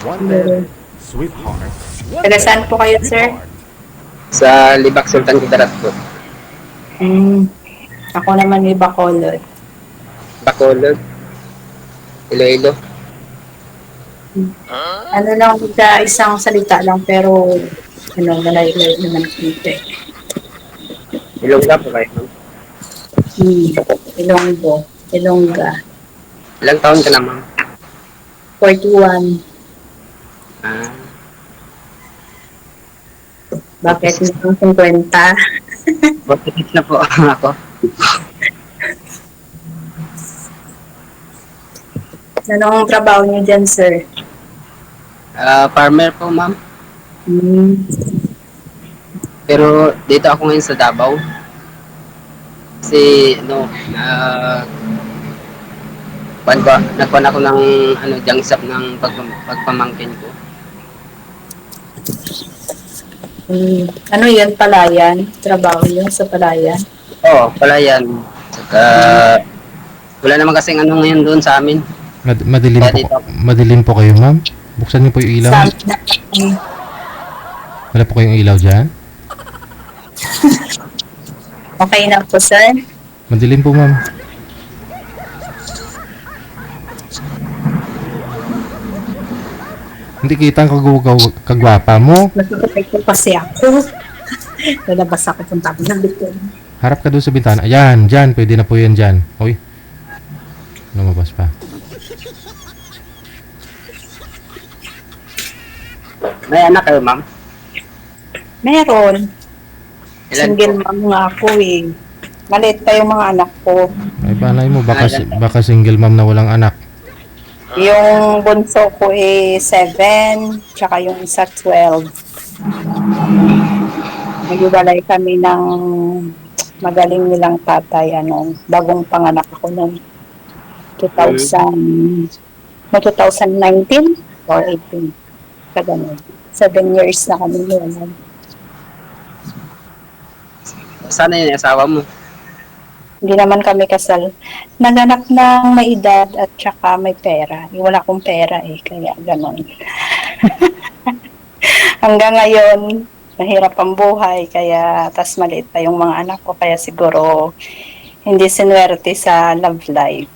Wanted, Hello. sweetheart. Taga Wanted, saan po kayo, sir? sweetheart. Sa Libak Sultan Kudarat po. Hmm, ako naman may Bacolod. Bacolod, Iloilo. Hmm. Ano lang sa isang salita lang pero ano, malayo-layo naman konti. Ilongga po kayo, ma'am. Hmm, Ilonggo, Ilongga, Ilang taon ka na, ma'am? 41. Ah, Bakit 46, nitong 50? 46 na po ako. Anong trabaho niyo dyan, sir? Farmer po, ma'am. Hmm, Pero dito ako ngayon sa Davao. Kasi, nagkuhan ako ng, jangsap ng pagpamangkin ko. hmm. Ano yan, palayan? Trabaho niyo sa palayan? Oo, palayan. Saka, wala naman kasing ano ngayon doon sa amin. Madilim Kaya po, dito, madilim po kayo, ma'am. Buksan niyo po yung ilaw. Sa amin na, Wala po kayong ilaw dyan. okay na po, sir? Madilim po, ma'am. Hindi kita ang kagwapa mo. Nagpapatay ko kasi ako. Lalabas ako punta ko ng likod. Harap ka doon sa bintana. Ayan, dyan. Pwede na po yan dyan. Uy. Lumabas pa. may anak kayo, ma'am? Meron. Ilan Single po? mom nga ako eh. Maliit pa yung mga anak ko. Ay, panay mo. Baka single mom na walang anak. Yung bunso ko eh 7, tsaka yung isa 12. Naghiwalay kami ng magaling nilang tatay, bagong panganak ako noong 2019 or 18. Sa ganun. 7 years na kami noon. Sana yung asawa mo? Hindi naman kami kasal. Naganak ng may edad at saka may pera. Wala akong pera eh, kaya gano'n. Hanggang ngayon, mahirap ang buhay, kaya tas maliit pa yung mga anak ko, kaya siguro hindi sinwerte sa love life.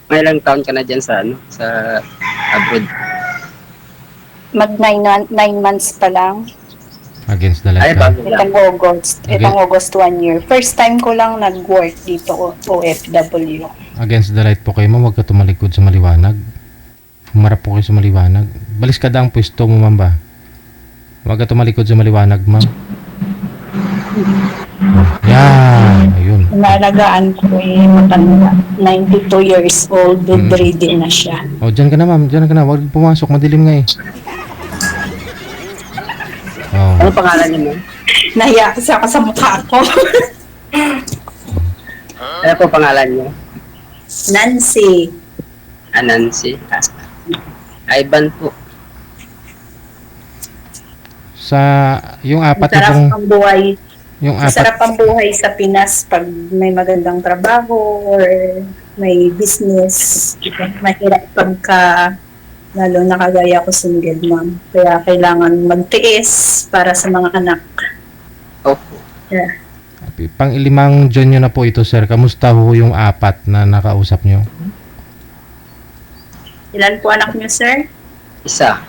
May ilang taon ka na dyan sa, sa abroad? Mag 9 months pa lang. Against the Ay, light ka. bago lang. Itong August 1 year. First time ko lang nag-work dito, OFW. Against the light po kayo, ma'am. Huwag ka tumalikod sa maliwanag. Humarap po kayo sa maliwanag. Balis ka ang pwesto mo, ma'am ba? Huwag ka tumalikod sa maliwanag, ma'am. Yan. Ayun. Nalagaan ko eh, matanda. 92 years old, bedridden na siya. O, dyan ka na, ma'am. Dyan ka na. Huwag pumasok. Madilim nga eh. Oh. Ano pangalan niyo, ma'am? Nahiya kasi ako sa mukha ko. Ano po pangalan niyo? Nancy. Nancy. Ivan po. Sa yung apat na Masarap pong ang buhay. yung apat Masarap ang buhay sa Pinas pag may magandang trabaho or may business. Mahirap pagka lalo na kagaya ko single mom. Kaya kailangan magtiis para sa mga anak. Opo. Yeah. pang-ilimang John nyo na po ito, sir. Kamusta ho yung apat na nakausap nyo? Ilan po anak niyo, sir? Isa.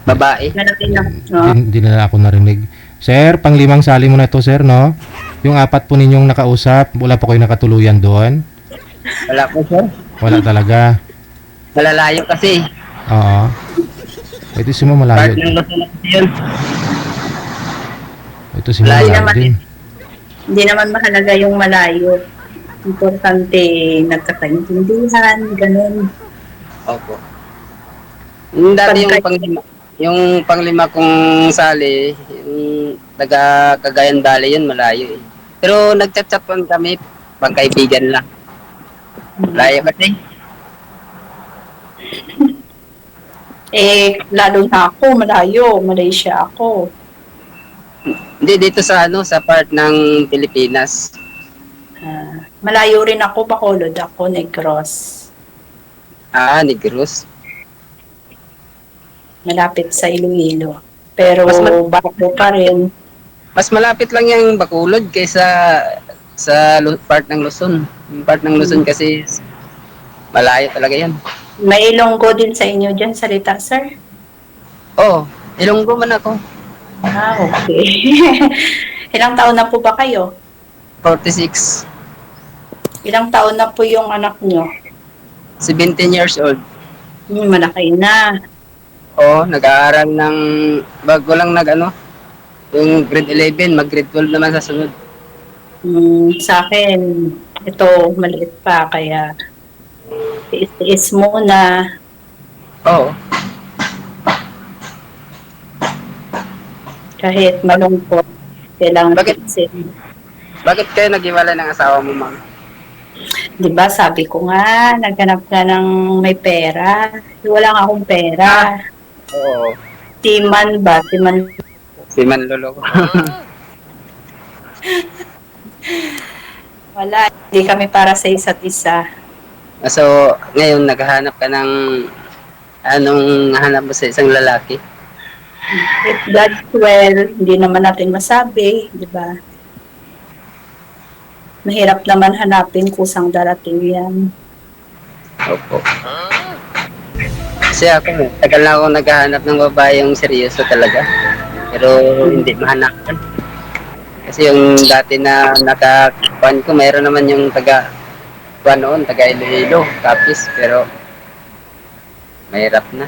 Babae. Lalaki na. No? Hindi na ako narinig. Sir, pang-limang sali mo na ito, sir, no? Yung apat po ninyong nakausap, wala po kayo nakatuluyan doon? Wala po, sir. Wala talaga. Malalayo kasi. Oo. Ito si Ma'am Part malayo. ng Luzon kasi yun. Ito si Ma'am Malayo malayo naman. din. Hindi naman mahalaga yung malayo. Importante nagkakaintindihan, ganun. Opo. Yung dati yung panglima kong sali, yung taga Cagayan Valley yun, malayo eh. Pero nagchat-chat kami, pangkaibigan lang. Layo kasi. Lalo na ako, malayo. Malaysia ako. Hindi, dito sa sa part ng Pilipinas. Malayo rin ako, Bacolod ako, Negros. Negros. malapit sa Iloilo. Pero Mas bago pa rin. Mas malapit lang yung Bacolod kaysa part ng Luzon. Yung part ng Luzon kasi malayo talaga yan. May Ilonggo din sa inyo dyan, salita, sir? Oh, Ilonggo man ako. Ah, okay. Ilang taon na po ba kayo? 46. Ilang taon na po yung anak nyo? 17 years old. Malaki na. Oh, nag-aaral ng bago lang yung grade 11, mag-grade 12 naman sa sunod. Sa akin, ito, maliit pa, kaya tiis-tiis muna. Oo. Kahit malungkot, kailangan Bakit? tiisin. Bakit kayo nag-iwalay ng asawa mo, ma'am? Di ba sabi ko nga, naghanap ka ng may pera. Wala nga akong pera. Oo. Timan ba? Timan. Si Manlolo ko. Wala. Hindi kami para sa isa't isa. So, ngayon naghahanap ka ng anong hanap mo sa isang lalaki? If God's will, hindi naman natin masabi, di ba? Mahirap naman hanapin kusang darating yan. Opo. Kasi ako, tagal na ako naghahanap ng babae yung seryoso talaga. Pero hindi mahanap. Kasi yung dati na nakakuan ko, mayroon naman yung taga Iloilo, Capiz, pero mahirap na.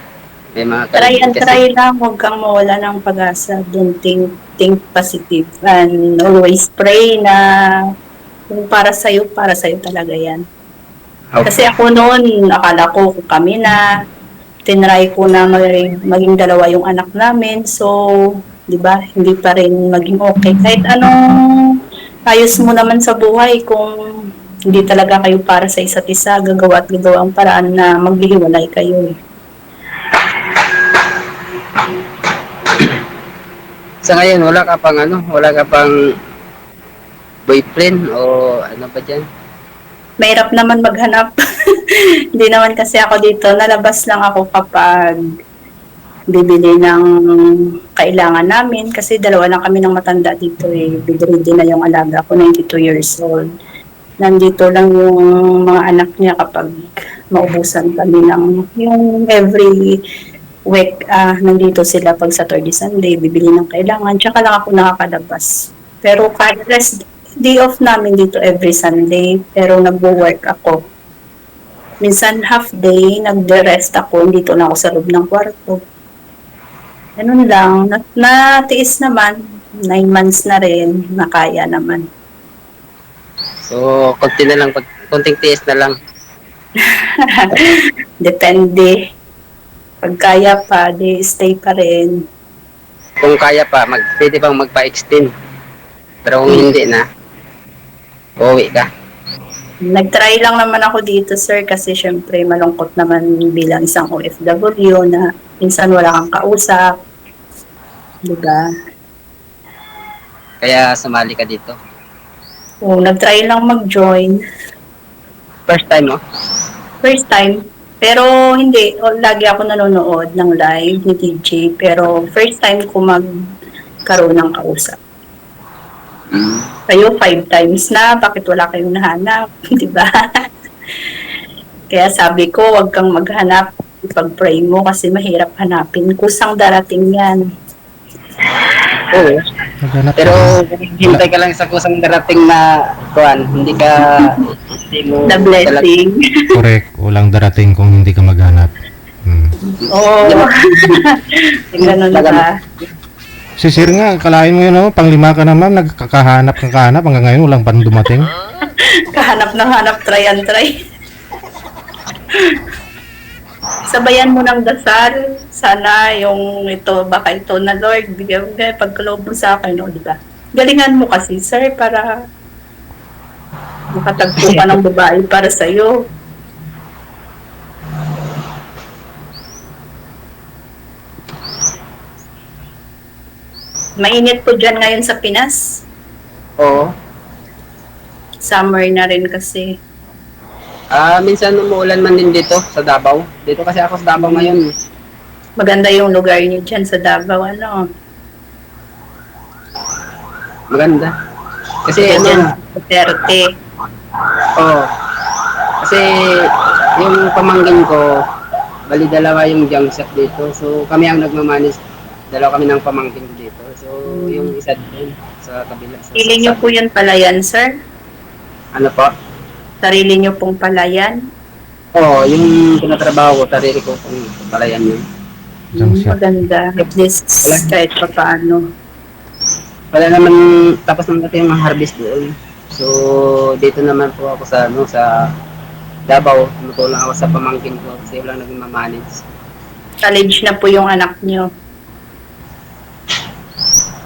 May mga Try and kasi. try lang, huwag kang mawala ng pag-asa. Don't think positive. And always pray na kung para sa'yo talaga yan. Opo. Kasi ako noon, akala ko kung kami na, tinry ko na maging dalawa yung anak namin. So, di ba, hindi pa rin maging okay. Kahit anong ayos mo naman sa buhay, kung hindi talaga kayo para sa isa't isa, gagawa at gagawa ang paraan na maghihiwalay kayo. Sa ngayon, wala ka pang boyfriend o ano ba dyan? Mahirap naman maghanap. Hindi naman kasi ako dito. Nalabas lang ako kapag bibili ng kailangan namin. Kasi dalawa lang kami ng matanda dito eh. Bibili din na yung alaga ko, 92 years old. Nandito lang yung mga anak niya kapag maubusan kami ng yung every week. Nandito sila pag Saturday, Sunday. Bibili ng kailangan. Tsaka lang ako nakakalabas. Pero kahit day off namin dito every Sunday, pero nagwo-work ako. Minsan half day, nagde-rest ako, dito na ako sa loob ng kwarto. Ganun lang, natiis naman, 9 months na rin, nakaya naman. So, konting tiis na lang. Depende. Pag kaya pa, di stay pa rin. Kung kaya pa, pwede pang magpa-extend. Pero kung hindi na, uuwi ka. Nag-try lang naman ako dito, sir, kasi syempre malungkot naman bilang isang OFW na minsan wala kang kausap. Diba? Kaya sumali ka dito. So, nag-try lang mag-join. First time mo? First time. Pero hindi, lagi ako nanonood ng live ni TJ. Pero first time ko magkaroon ng kausap. Kayo 5 times na, bakit wala kayong nahanap? Diba? Kaya sabi ko, wag kang maghanap. Ipag-pray mo kasi mahirap hanapin. Kusang darating yan. Oo. Maghanap Pero ka. hintay ka lang sa kusang darating na kuan, hindi mo The blessing. Correct. Walang darating kung hindi ka maghanap. Oo. Ganun ba? Si Sir nga, kalahin mo yun, pang-5 ka na ma'am, nagkakahanap kang kahanap, hanggang ngayon walang pang dumating. Kahanap ng hanap, try and try. Sabayan mo ng dasal. Sana yung baka ito na Lord, bigyan mo pagkaloob mo sa akin, no, di ba? Galingan mo kasi, sir, para makatagpo ka ng babae para sa'yo. Mainit po dyan ngayon sa Pinas. Oo. Summer na rin kasi. Minsan umuulan man din dito sa Davao. Dito kasi ako sa Davao ngayon. Maganda yung lugar niyo dyan sa Davao, ano? Maganda. Kasi Ganyan, ano, Duterte. oh, kasi yung pamangkin ko, bali dalawa yung junk shop dito. So kami ang nagmamanage, dalawa kami ng pamangkin ko dito. So yung isa din sa kabila sa Sarili niyo po yan palayan, sir? ano po? Sarili niyo pong palayan? Oo, yung tinatrabaho ko, sarili ko kung palayan yun. Junk shop. Maganda. At least Wala. kahit pa paano. Wala naman, tapos naman natin yung harvest doon. So, dito naman po ako sa, ano, sa Davao. Tumutulong ako sa pamangkin ko kasi wala naging mamanage. College na po yung anak niyo.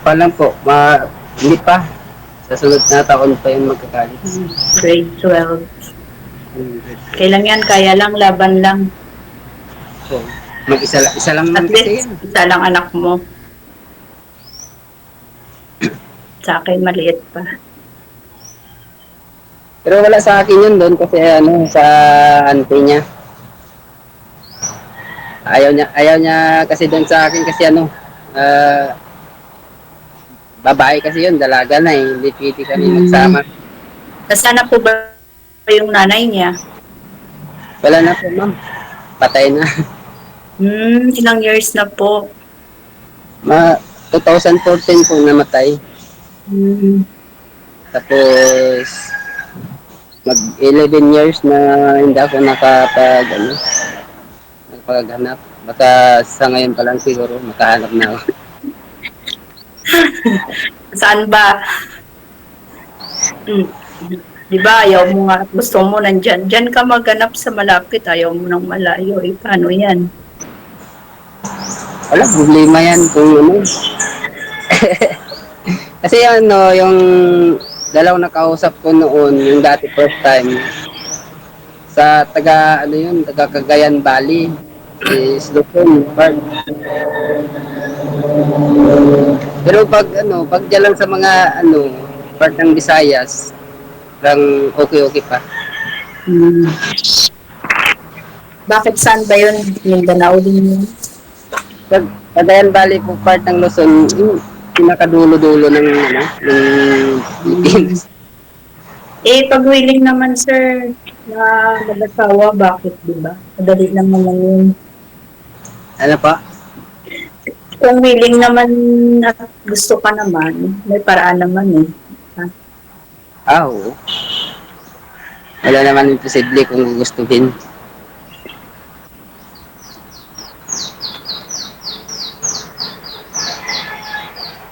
Palang po, hindi pa. Sa sunod na taon pa yung magka-college. Grade 12. Kailan yan? Kaya lang, laban lang. So, isa lang At naman kasi least, yan. isa lang anak mo. Sa akin, maliit pa. Pero wala sa akin yun doon kasi ano, sa auntie niya. Ayaw niya kasi doon sa akin kasi ano, babae kasi yun, dalaga na eh, hindi pwede kami nagsama. Nasaan na po ba yung nanay niya? Wala na po ma'am, patay na. Ilang years na po? 2014 po namatay. Tapos, mag 11 years na hindi ako nakapaghanap. Baka sa ngayon pa lang siguro makahanap na ako. Saan ba? Di ba, ayaw mo nga, gusto mo nandyan. Diyan ka maghanap sa malapit, ayaw mo nang malayo. Eh, paano yan? Wala, problema yan kung ano. Kasi ano, yung dalawang nakausap ko noon, yung dati first time, sa taga Cagayan Valley, is Luzon, part. Pero pag dyan lang sa mga, part ng Visayas, parang okay pa. Bakit saan ba yun? Mindanao din yun. Cagayan Valley po part ng Luzon, yung pinakadulo-dulo ng Philippines. Eh, pag willing naman, sir, na mag-asawa, bakit, di ba? Madali lang naman yun. Ano pa? Kung willing naman at gusto ka naman, may paraan naman eh. Oo. Wala naman imposible kung gugustuhin.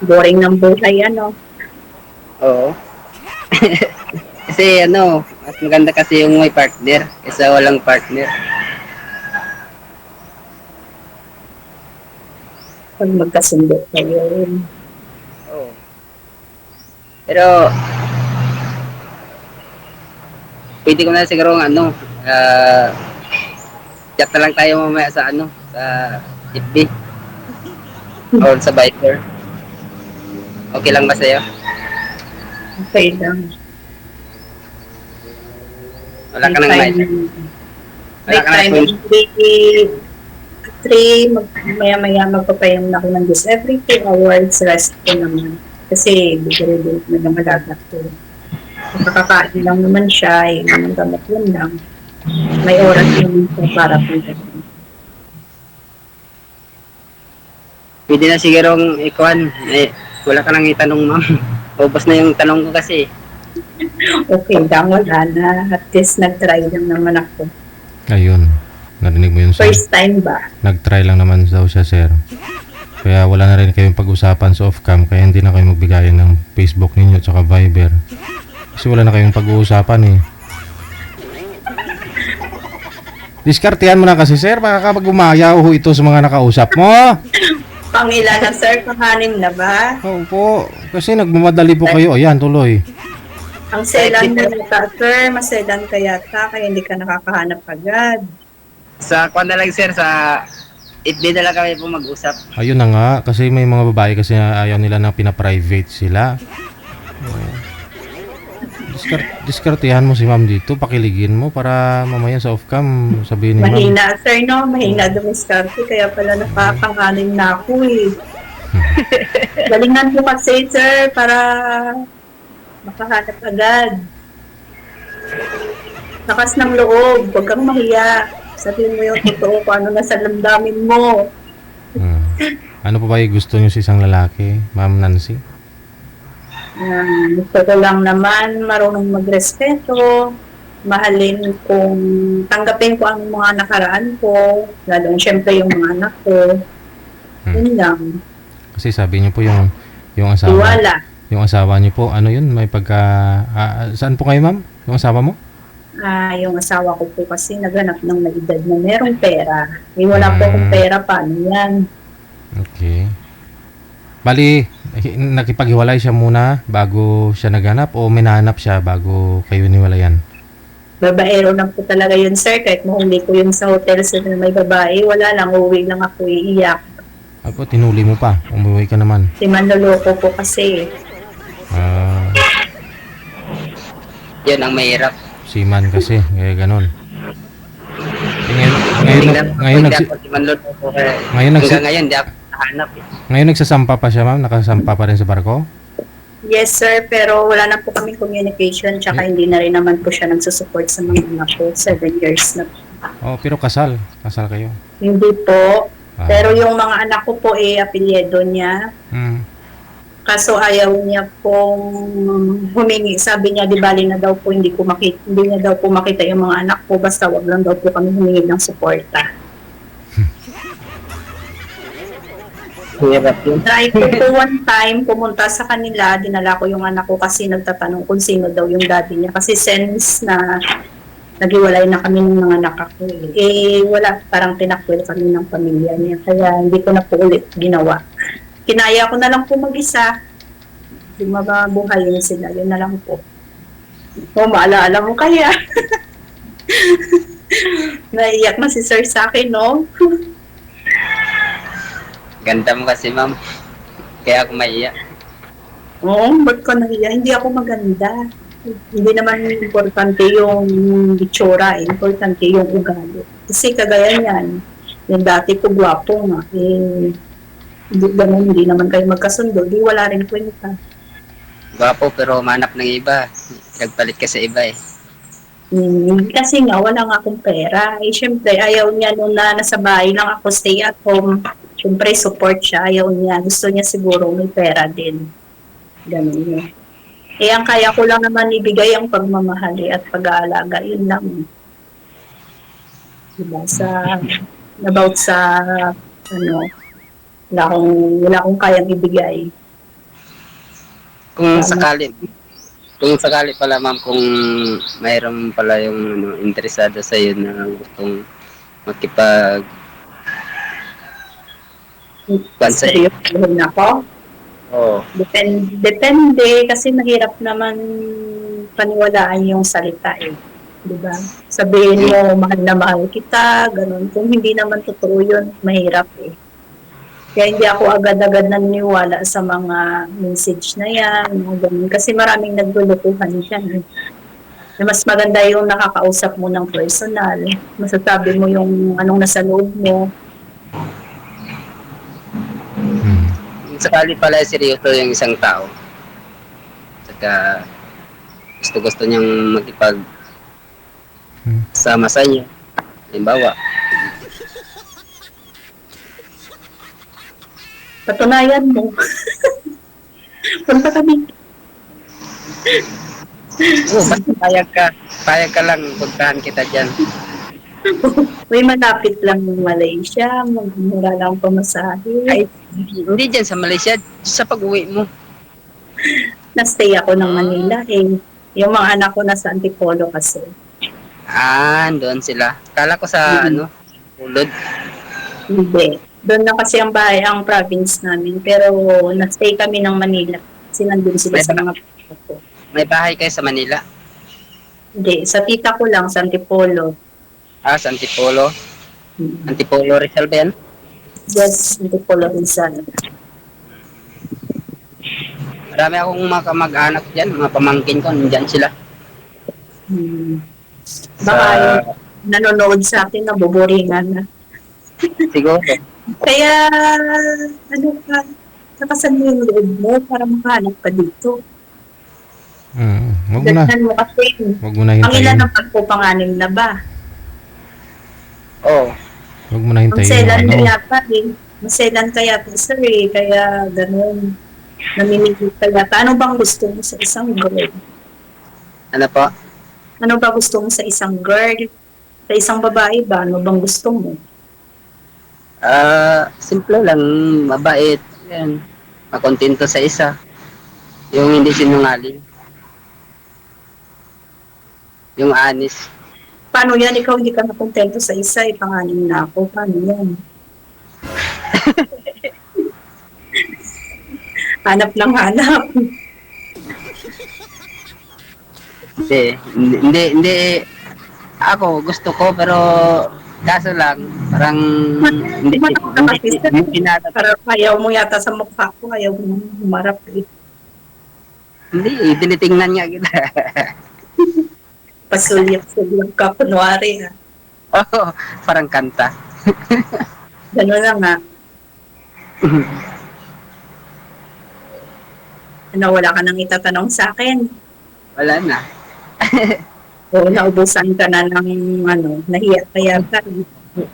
Boring ng buhay, ano? Oo. Kasi mas maganda kasi yung may partner kaysa walang partner. Pag magkasundo kayo. Oo. Pero, pwede ko na siguro chat na lang tayo mamaya sa sa FB or sa Viber. Okay lang ba sa'yo? Okay lang. Wala ka nang May mic. time. Wala May ka nang time. Maya-maya magpapayam na ako ng Diyos. Every 2 hours, rest ko naman. Kasi bigyan na naman malagat ko. Nakakakain lang naman siya, yung gamot yun lang. May oras naman siya para po. Pwede na sigurong ikuan. Wala ka nang itanong, ma'am. Ubos na yung tanong ko kasi. Okay lang, wala na. At least nag-try lang naman ako. Ayun. Narinig mo yun, sir? First time ba? Nag-try lang naman daw siya, sir. Kaya wala na rin kayong pag-usapan sa off-cam. Kaya hindi na kayo magbigayan ng Facebook ninyo at Viber. Kasi wala na kayong pag-uusapan eh. Diskartehan mo na kasi, sir. Baka kapag umayaw ito sa mga nakausap mo. Pangilan na, sir? Panganim na ba? Oo po. Kasi nagmamadali po kayo. Ayan, tuloy. Ang selan mo yata, sir. Maselan ka yata, kaya hindi ka nakakahanap agad. Sa kuan na lang, sir, sa FB na lang kami po mag-usap. Ayun na nga. Kasi may mga babae kasi ayaw nila na pinaprivate sila. Diskartehan mo si ma'am dito, pakiligin mo para mamaya sa off-cam sabihin ni ma'am. Mahina, sir, no? Mahina dumiskarte. Kaya pala nakakanganin na ako eh. Galingan mo kasi, sir, para makahanap agad. Lakas ng loob. Huwag kang mahiya. Sabihin mo yung totoo kung ano nasa damdamin mo. Hmm. Ano pa ba yung gusto niyo sa isang lalaki, Ma'am Nancy? Gusto ko lang naman marunong magrespeto, mahalin kung tanggapin ko ang mga nakaraan ko, lalo syempre yung mga anak ko. Yun lang. Kasi sabi niyo po yung asawa. Iwala. Yung asawa niyo po, ano yun? May pagka saan po kayo, ma'am? Yung asawa mo? Yung asawa ko po kasi naghanap ng may edad na merong pera. Wala po akong pera, paano yan? Okay. Bali, nakipaghiwalay siya muna bago siya naghanap o minanap siya bago kayo niwalayan? Babaero lang po talaga yun, sir. Kahit mahuli ko yun sa hotel sa may babae, wala lang, uwi lang ako iiyak. Ako, tinuli mo pa. Umuwi ka naman. Si manloloko po kasi. Ah, Yun ang mahirap. seaman kasi, kaya ganon. Ngayon, Hindi ako si Manlolo ko kaya hanggang ngayon hindi ako nahanap eh. ngayon nagsasampa pa siya, ma'am? Nakasampa pa rin sa barko? Yes, sir, pero wala na po kaming communication, tsaka hindi na rin naman po siya nagsusupport sa mga anak ko. 7 years na po. Oh, pero kasal. Kasal kayo. Hindi po. Ah. Pero yung mga anak ko po, apelyido niya. Kaso ayaw niya pong humingi. Sabi niya, di bali na daw po, hindi niya daw po makita yung mga anak ko, basta wag lang daw po kami humingi ng suporta. Hirap yun. Try ko po one time, pumunta sa kanila, dinala ko yung anak ko kasi nagtatanong kung sino daw yung daddy niya. Kasi since na naghiwalay na kami ng mga anak ko, wala, parang tinakwil kami ng pamilya niya. Kaya hindi ko na po ulit ginawa. Kinaya ko na lang po mag-isa. Mabuhayin sila, yun na lang po. Maalala mo kaya. Naiyak na si sir sa akin, no? Ganda mo kasi ma'am. Kaya ako maiyak. Oo, ba't ko nahiya? Hindi ako maganda. Hindi naman importante yung itsura, importante yung ugali. Kasi kagaya niyan, yung dati ko gwapo nga, hindi naman kayo magkasundo, di wala rin kwenta. Gwapo pero manap ng iba. Nagpalit ka sa iba eh. Kasi nga, wala nga akong pera. Syempre, ayaw niya nung na nasa bahay lang ako, stay at home. Syempre, support siya. Ayaw niya. Gusto niya siguro may pera din. Ganun yun. Ang kaya ko lang naman ibigay ang pagmamahali at pag-aalaga. Yun lang. Diba? About sa, wala akong kayang ibigay. Kung sakali pala ma'am, kung mayroon pala yung interesado sa iyo na gustong makipag Seryoso na ako. Oo. Depende kasi mahirap naman paniwalaan yung salita eh. Diba? Sabihin mo, mahal na mahal kita, ganun. Kung hindi naman totoo yun, mahirap eh. Kaya hindi ako agad-agad naniniwala sa mga message na yan, mga ganun. Kasi maraming naglulukuhan dyan. Mas maganda yung nakakausap mo ng personal. Masasabi mo yung anong nasa loob mo. Sakali pala seryoso yung isang tao. Saka gusto niyang magipag sama sa inyo. Halimbawa, Patunayan mo. Punta kami. basta payag ka lang, puntahan kita dyan. May malapit lang ng Malaysia, magmura lang pamasahe. Ay, hindi dyan sa Malaysia, sa pag-uwi mo. Na-stay ako ng Manila eh. Yung mga anak ko nasa Antipolo kasi. Doon sila. Kala ko sa Ulod. Hindi. Doon na kasi ang bahay, ang province namin. Pero na-stay kami ng Manila. Kasi nandun sila sa mga ko. May bahay kayo sa Manila? Hindi. Sa tita ko lang, sa Antipolo. Sa Antipolo. Antipolo Rizal ba yan? Yes, Antipolo Rizal. Marami akong mga kamag-anak dyan, mga pamangkin ko, nandyan sila. Hmm. Sa, Baka yung nanonood sa atin, naboboringan na. siguro. Kaya, ano ka, nakasan mo yung loob mo para makahanap ka dito. Wag mo na. Dagnan mo kasi, Wag mo na ang ilan hintayin. ang pagpupanganim na ba? Oo. Wag mo na Ang hintayin yung selan ano. kaya pa eh. Maselan kaya pa sir eh. Kaya ganun. Namimili ka yata. Ano bang gusto mo sa isang girl? Ano po? Ano ba gusto mo sa isang girl? Sa isang babae ba? Ano bang gusto mo? Simple lang, mabait. Yan. Makontento sa isa. Yung hindi sinungaling. Yung honest. Paano yan? Ikaw hindi ka nakontento sa isa. Ipanganim na ako. Paano yan? Hanap ng hanap. Hindi. Ako, gusto ko, pero kaso lang, parang Matakot ka kasi sir. hindi pinata. Parang ayaw mo yata sa mukha ko. Ayaw mo humarap eh. Hindi, tinitingnan niya kita. Pasulyap-sulyap ka. Kunwari ha. Oo, parang kanta. Gano'n na nga. Ano, wala ka nang itatanong sa akin. Wala na. O naubusan ka na ng ano, nahiya ka yata.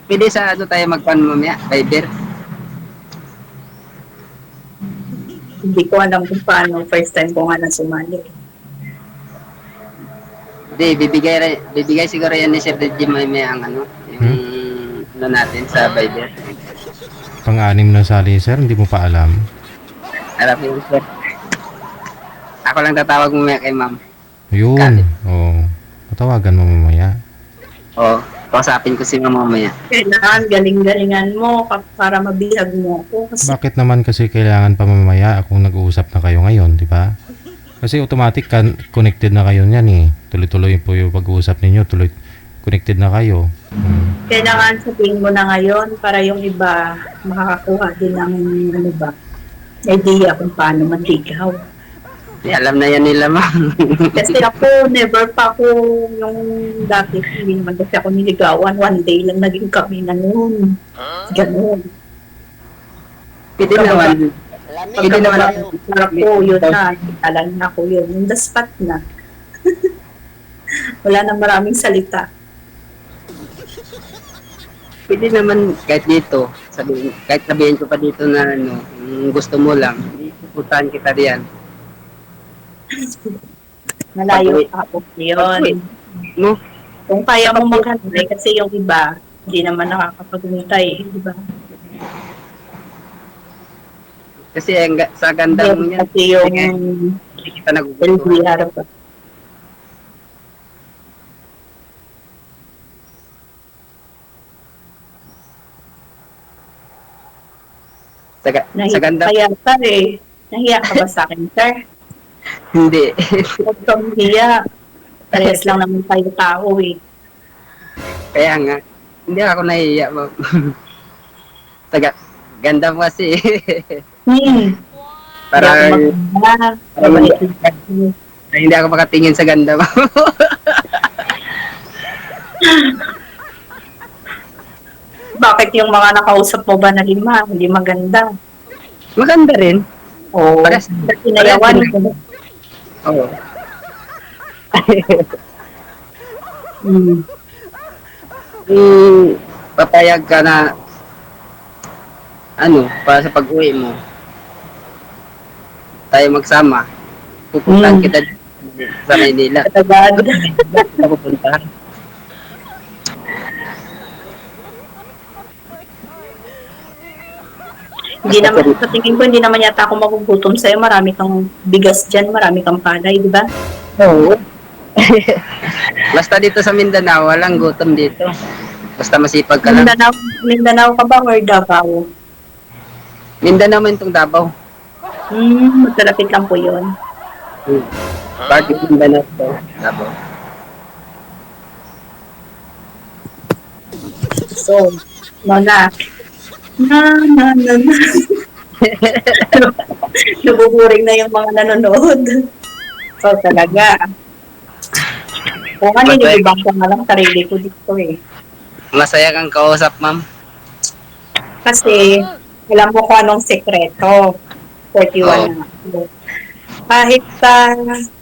Pwede sa ano tayo magpan mamaya, Viber. Hindi ko alam kung paano. First time ko nga na sumali. Hindi, bibigay siguro yan ni Sir Reggie may ang ano, yung ano natin sa Viber. Pang-anim na sali, sir. Hindi mo pa alam. Alam mo yun, Sir? Ako lang tatawag mamaya kay ma'am. Yun. Got it. Oo. Patawagan mo mamaya. Oo, kausapin ko si ma'am mamaya. Kailangan galing-galingan mo para mabihag mo ako. Kasi Bakit naman kasi kailangan pa mamaya kung nag-uusap na kayo ngayon, di ba? Kasi automatic connected na kayo niyan eh. Tuloy-tuloy po yung pag-uusap ninyo. Tuloy connected na kayo. kailangan sabihin mo na ngayon para yung iba makakakuha din ng ano ba, idea kung paano manligaw. Di, alam na yan nila ma'am. Kasi ako, never pa ako yung dati, hindi naman kasi ako niligawan. One day lang naging kami na noon. Ganun. Pwede naman. Pwede naman ako. Ako, yun na. Alam na ako yun. Yung the spot na. Wala na maraming salita. Pwede naman kahit dito. Kahit sabihin ko pa dito na ano, gusto mo lang. Pupuntahan kita diyan. Malayo pa ako yun. No? Kung kaya mo maghantay kasi yung iba, hindi naman nakakapaghintay, di ba? Kasi sa ganda mo yan. Kasi yung Hindi kita nagugustuhan. LDR pa. Sa ganda. Kaya sir eh, nahiya ka ba sa akin, sir? Hindi. Huwag kang hiya. Parehas lang naman tayo tao eh. Kaya nga. Hindi ako nahihiya. Ma'am. Ganda mo kasi. Parang hindi ako makatingin sa ganda mo. Bakit yung mga nakausap mo ba na lima, hindi maganda? Maganda rin. Oo. Parehas. Sinayawan ko. Oo. Papayag ka na ano, para sa pag-uwi mo. Tayo magsama. Pupuntahan kita sa Maynila. Katagad. Sa pupuntahan. Hindi naman, sa tingin ko, hindi naman yata ako magugutom sa'yo. Marami kang bigas dyan, marami kang palay, di ba? Oo. Basta dito sa Mindanao, walang gutom dito. Basta masipag ka lang. Mindanao ka ba or Davao? Mindanao man itong Davao. Magkalapit lang po yun. Part of Mindanao to. Davao. So, na. Nabuburing na yung mga nanonood. So, talaga. O nga, nililibang ko nga lang sarili ko dito eh. Masaya kang kausap, ma'am. Kasi, alam mo kung anong sekreto. 41 Oo. na ako. Kahit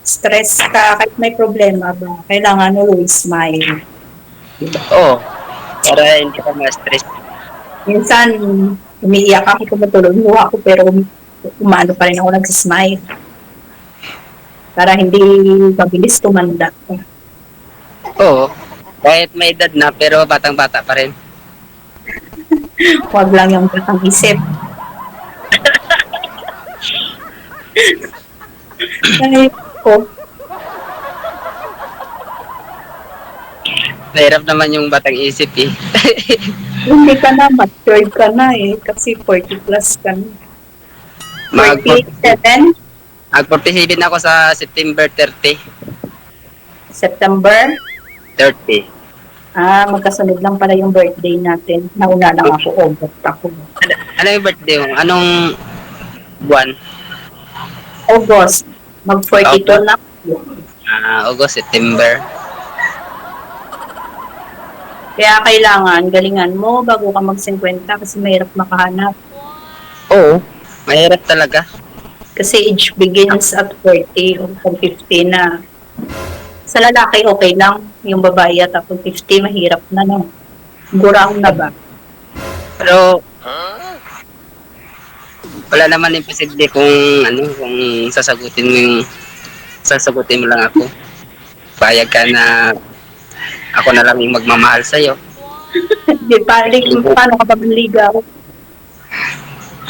stress ka, kahit may problema ba, kailangan always smile. Diba? Oo. Para hindi ka ma-stress. Minsan, umiiyak ako, tumutulog mo ako, pero umano pa rin ako nagsismile. Para hindi mabilis tumanda. Oo. Kahit may edad na, pero batang-bata pa rin. Huwag lang yung batang isip. Ay, ko, Mahirap naman yung batang isip eh. hindi ka na, matured ka na eh, kasi 40 plus ka na. Mag 47, 47 ako sa September 30. September. 30. Magkasunod lang pala yung birthday natin. Nauna lang ako, August ako. Ano yung birthday mo? Anong buwan? August. Mag-42 na ako. August, September. Kaya kailangan, galingan mo bago ka mag-50 kasi mahirap makahanap. Oo. Mahirap talaga. Kasi age begins at 40 o pag 50 na. Sa lalaki, okay lang. Yung babae at pag 50, mahirap na, no? Gurang na ba? Pero wala naman imposible kung kung sasagutin mo lang ako. Payag ka na ako na lang yung magmamahal sa'yo. Di paano ka pa manligaw?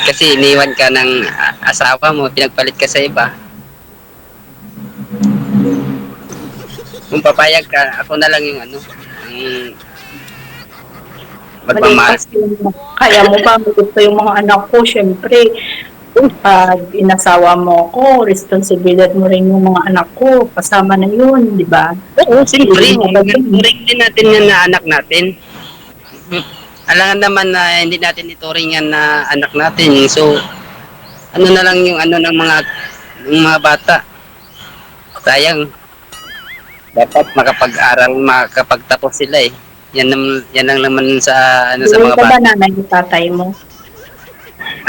Kasi iniwan ka ng asawa mo, pinagpalit ka sa iba. Kung papayag ka, ako na lang yung ang magmamahal. Kaya mo pa, gusto yung mga anak ko, syempre, pag inasawa mo ko, responsibilidad mo rin yung mga anak ko, kasama na yun, di ba? Oo, siyempre. Turing din natin yan na anak natin. Alangan naman na hindi natin ituring yan na anak natin. So, ano na lang yung ng mga bata. Sayang. Dapat makapag-aral, makapagtapos sila eh. Yan lang naman sa sa Buhay mga pa ba bata. nanay at tatay mo?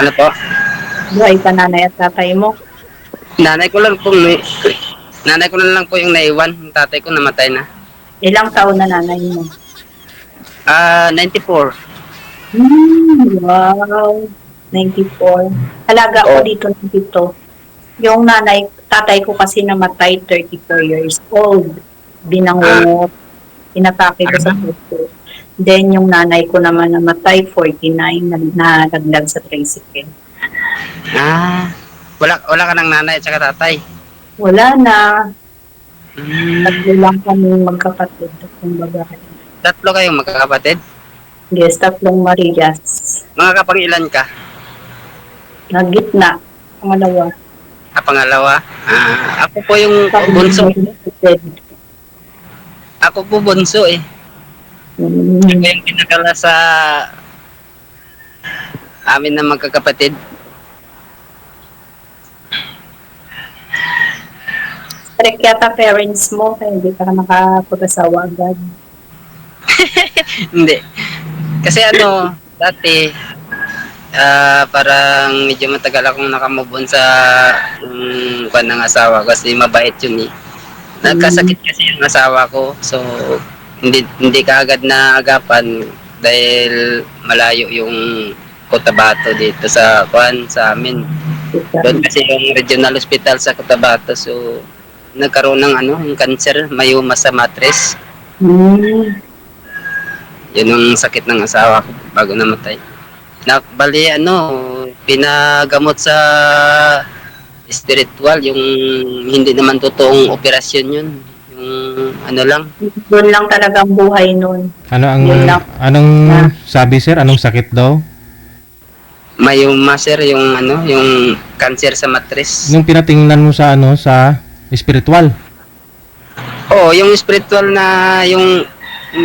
Ano po? Buhay pa nanay at tatay mo? Nanay ko lang na lang po yung naiwan. Yung tatay ko namatay na. Ilang taon na nanay mo? 94. Wow, 94. Halaga ako Oh. dito dito. Yung tatay ko kasi namatay 34 years old. Binangungot. Inatake ko sa puso. Then yung nanay ko naman namatay 49 na naglag sa tricycle. Wala ka ng nanay at saka tatay. Wala na. Hmm. Tatlo lang kami magkapatid. Tatlong babae. Tatlo kayong magkakapatid? Yes, tatlong Marias. Mga kapang-ilan ka? Nagitna. Pangalawa. Pangalawa? Ako po yung bunso. Ako po bunso eh. Ako yung pinakala sa amin na magkakapatid. Strict yata parents mo, kaya hindi ka nakapag-asawa agad. Hindi. Kasi dati, parang medyo matagal akong nakamove on sa kwan ng asawa kasi mabait yun eh. Nagkasakit kasi yung asawa ko. So, hindi ka agad na agapan dahil malayo yung Cotabato dito sa amin. Doon kasi yung regional hospital sa Cotabato. So, nagkaroon ng yung cancer, mayoma sa matres. Yun ang sakit ng asawa ko bago namatay. Bali pinagamot sa spiritual, yung hindi naman totoong operasyon yun. Yung lang. Doon lang talaga ang buhay nun. Anong sabi sir? Anong sakit daw? Mayoma sir, yung cancer sa matres. Yung pinatingnan mo sa sa spiritual. Oo, yung spiritual na yung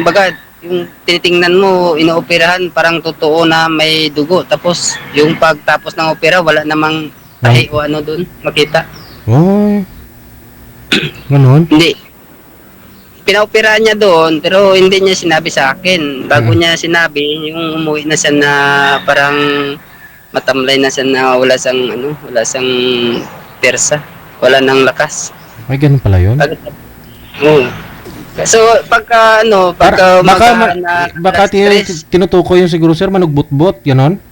baga, yung tinitingnan mo, inooperahan, parang totoo na may dugo. Tapos, yung pagtapos ng opera, wala namang tahi o doon, makita. Oh. Ganun? Hindi. pinaoperahan niya doon, pero hindi niya sinabi sa akin. Bago Mm. niya sinabi, yung umuwi na siya na parang matamlay na siya na wala siyang persa. Wala nang lakas. Ay, ganun pala yun. Oo. So, pagka umaga na Baka stress, tinutukoy yung siguro sir, manugbutbot, ganon?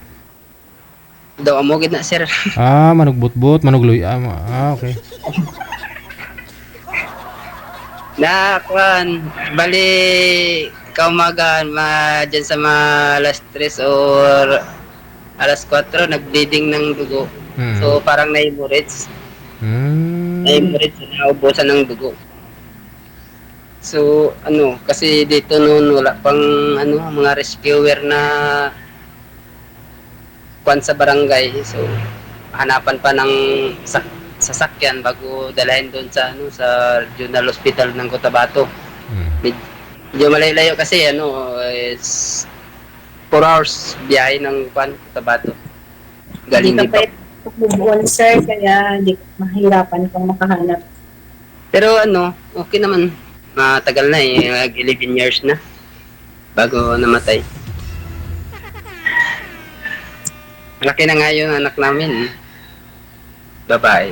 daw amogid na, sir. Ah, manugbutbot, manugluy. Okay. Na, kwan, bali, kaumaga, dyan sa mga alas 3 or alas 4, nag-bleeding ng dugo. Mm. So, parang na-hemorrhage. Mm. Naubusan ng dugo. So, kasi dito noon wala pang mga rescuer na kwan sa barangay. So, hanapan pa ng sasakyan bago dalahin doon sa Regional Hospital ng Cotabato. Mm. Medyo malayo kasi is 4 hours biyahe ng kwan Cotabato. Galing Hindi ka dito. pa bubuon, sir, kaya di mahirapan kang makahanap. Pero okay naman. Matagal na eh, 11 years na bago namatay. Malaki na nga yung anak namin. Babae.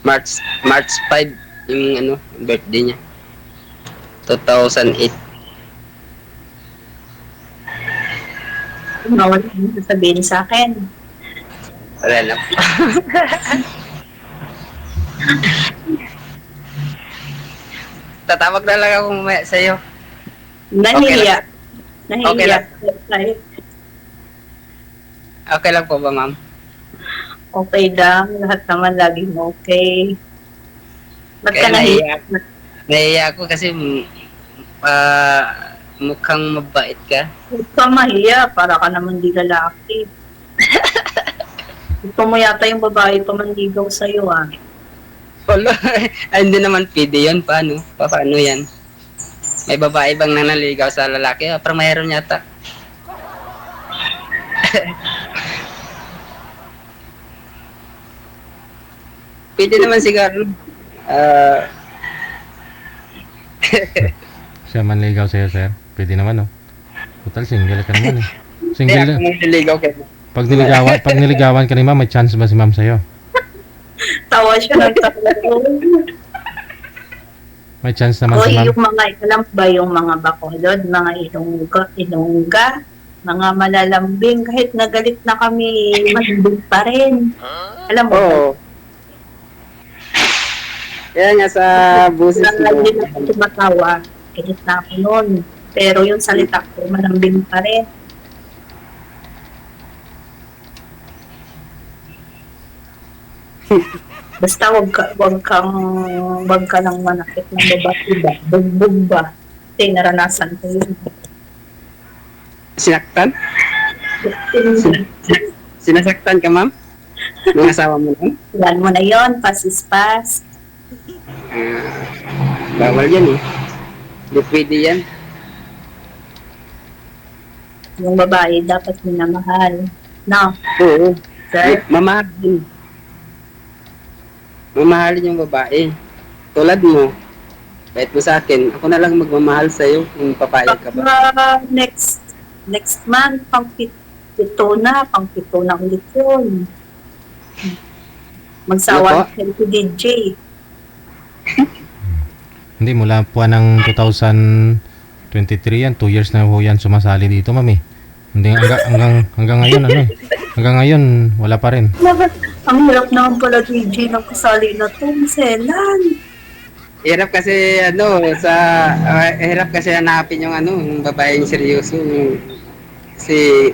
March 5 yung birthday niya. 2008. Bawal mo sasabihin sa akin. Wala na po. Tatawag na lang ako mamaya sa'yo. Nahihiya. Okay Nahihiya. Okay lang po ba, ma'am? Okay lang. Lahat naman laging okay. Ba't ka Kaya nahihiya? nahiya ako kasi mukhang mabait ka. Huwag ka mahiya. Para ka naman di lalaki. Ito mo yata yung babae pamanligaw sa'yo, ah. Wala. Ay, hindi naman pwede yun. Paano? Paano yan? May babae bang nanaligaw sa lalaki? Parang mayroon yata. Pwede naman siguro. Siya manligaw sa'yo, sir. Pwede naman, oh. Total, single ka naman, eh. Hindi Single ako na. manliligaw kayo. Pag niligawan ka ni ma'am, may chance ba si ma'am sa'yo? Tawa siya ng tawa. May chance naman O si ma'am. yung mga, alam ba yung mga bakolod, mga ilongga, mga malalambing, kahit nagalit na kami, malambing pa rin. Alam mo, Oo. Kaya nga sa buses mo. hindi na ako tumatawa, galit na ako nun. Pero yung salita ko, malambing pa rin. Basta wag ka lang manakit ng babae ba, bugbog ba. Kasi naranasan ko yun. Sinaktan? Sinasaktan ka, ma'am? Nung asawa mo lang? Yan mo na yon, pass is pass. Bawal yan eh. Hindi pwede yan. Yung babae dapat minamahal. No, Oo. sir? Mamahalin. Mamahalin yung babae. Tulad mo. Kahit mo sa akin, ako na lang magmamahal sa'yo kung papayag ka ba. Next month, pang-pito na ulit yun. Magsawa Ano si DJ. Hindi, mula po ng 2023 yan. 2 years na po yan sumasali dito, mami. Hindi, hanggang ngayon, hanggang ngayon, wala pa rin. Ang hirap naman pala DJ ng kasali na to. Selan. Hirap kasi hirap kasi hanapin yung yung babaeng seryoso. Kasi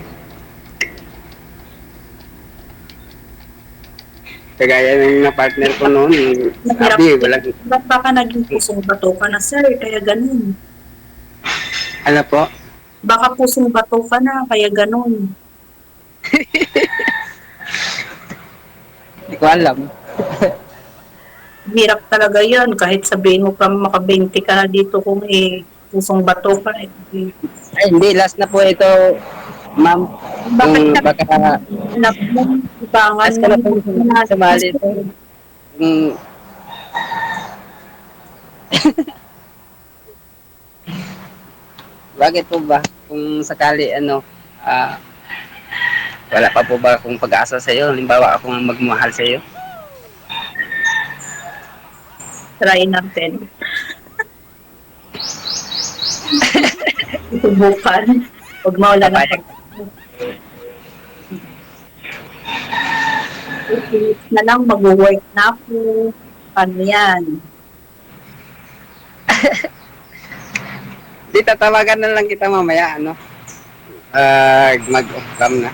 kagaya ng partner ko noon, Mahirap. sabi, walang, Ba't baka naging pusong bato ka na, sir? Kaya ganun. po, Baka pusong bato ka na, kaya ganun. hindi ko alam. Hirap talaga yan. Kahit sabihin mo pa maka-20 ka na dito kung pusong bato ka. Ay, hindi, last na po ito, ma'am. Bakit Kung ka baka, anak mo, ibangan last ka na po sumali ito. Kung Bakit po ba? Kung sakali wala pa po ba akong pag-asa sa iyo? Halimbawa ako ang magmahal sa iyo? Try natin. Subukan. Huwag mawala ng Papayag. na lang, mag-work na ako. Paano yan? Di tatawagan na lang kita mamaya, mag-off-cam na.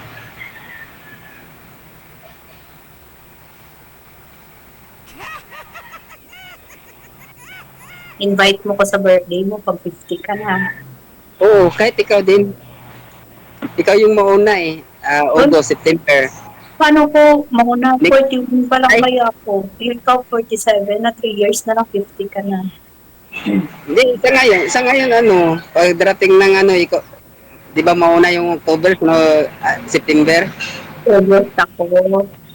Invite mo ko sa birthday mo pag 50 ka na. Oo, kahit ikaw din. Ikaw yung mauna eh. August, September. Paano ko mauna? Nick- 41 pa lang Ay. kaya ako. Ikaw 47 na 3 years na lang 50 ka na. Hindi, isa ngayon pag darating ng ikaw, di ba mauna yung October, September? August ako.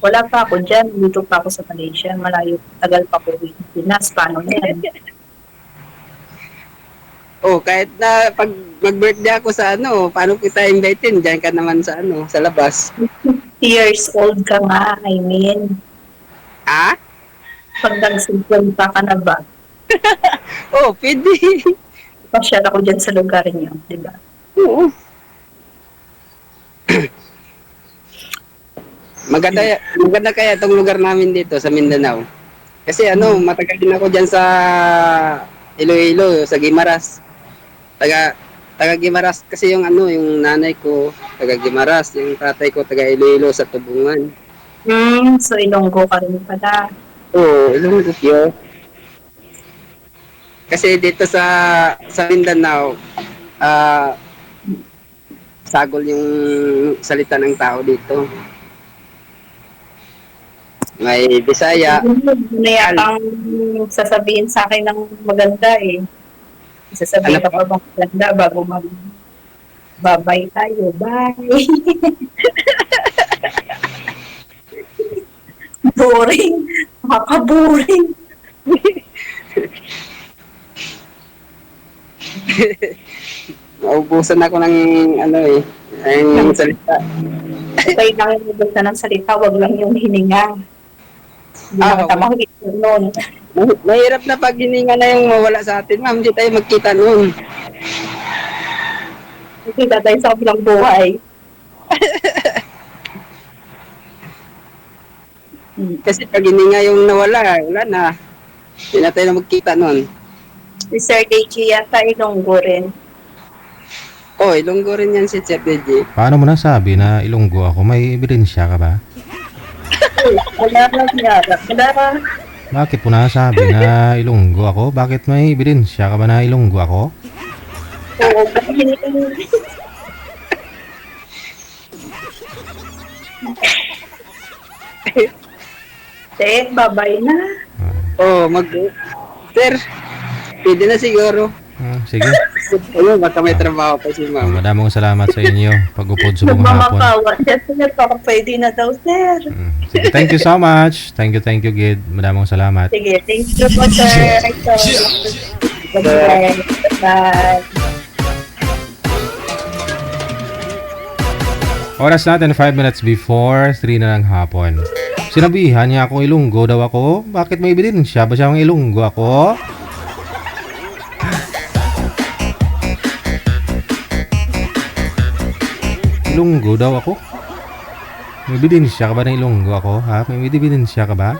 Wala pa ako dyan. Dito pa ako sa Malaysia. Malayo. Tagal pa ako with Pinas. Paano yan? Oh, kahit na pag mag-birthday ako sa paano kita invitin? Diyan ka naman sa sa labas. 50 years old ka nga, I mean. Ah? Pag nag-50 ka na ba? Oh, pwede. Pasyal ako dyan sa lugar niyo, di ba? Oo. maganda kaya itong lugar namin dito sa Mindanao. Kasi matagal din ako dyan sa Iloilo, sa Guimaras. Taga Guimaras kasi yung yung nanay ko taga Guimaras, yung tatay ko taga Iloilo sa Tubungan. So Ilonggo ka rin pala. Oo, Ilonggo yun. Kasi dito sa Mindanao, sagol yung salita ng tao dito. May Bisaya. Ano yatang sasabihin sa akin ng maganda eh. Sasabihin Ano ka pa bang maganda bago mag-babay tayo. Bye! Boring! Makaboring! Naubusan ako ng ang salita. Okay lang yung maganda ng salita, wag lang yung hininga. Hindi Ah, naman tama nun. Mahirap na pag hininga na yung mawala sa atin, ma'am. Hindi tayo magkita noon. Kita tayo sa kabilang buhay. Kasi pag hininga yung nawala, wala na. Hindi na tayo na magkita noon. Si Sir Deji yata Ilonggo rin. Oh, Ilonggo rin yan si Chef DJ. Paano mo nasabi na Ilonggo ako? May ebidensya ka ba? Wala niya. Wala. Bakit mo nasabi na Ilonggo ako? Bakit may ebidensya ka ba na Ilonggo ako? Oo, babay na. Oh, Sir, pwede na siguro. Sige. Baka may trabaho pa si ma'am. Madamong salamat sa inyo. Pag-upod sa buong hapon. Nagmamakawa. Sir, baka pwede na daw, sir. Sige, thank you so much. Thank you, Gid. Madamong salamat. Sige, thank you po, sir. Bye. Bye. Oras natin 5 minutes before 3 na ng hapon. Sinabihan niya akong Ilonggo daw ako. Bakit may ebidensya ba siyang Ilonggo ako? Ilonggo daw ako? May ebidensya ka ba na Ilonggo ako? Ha? May ebidensya ka ba?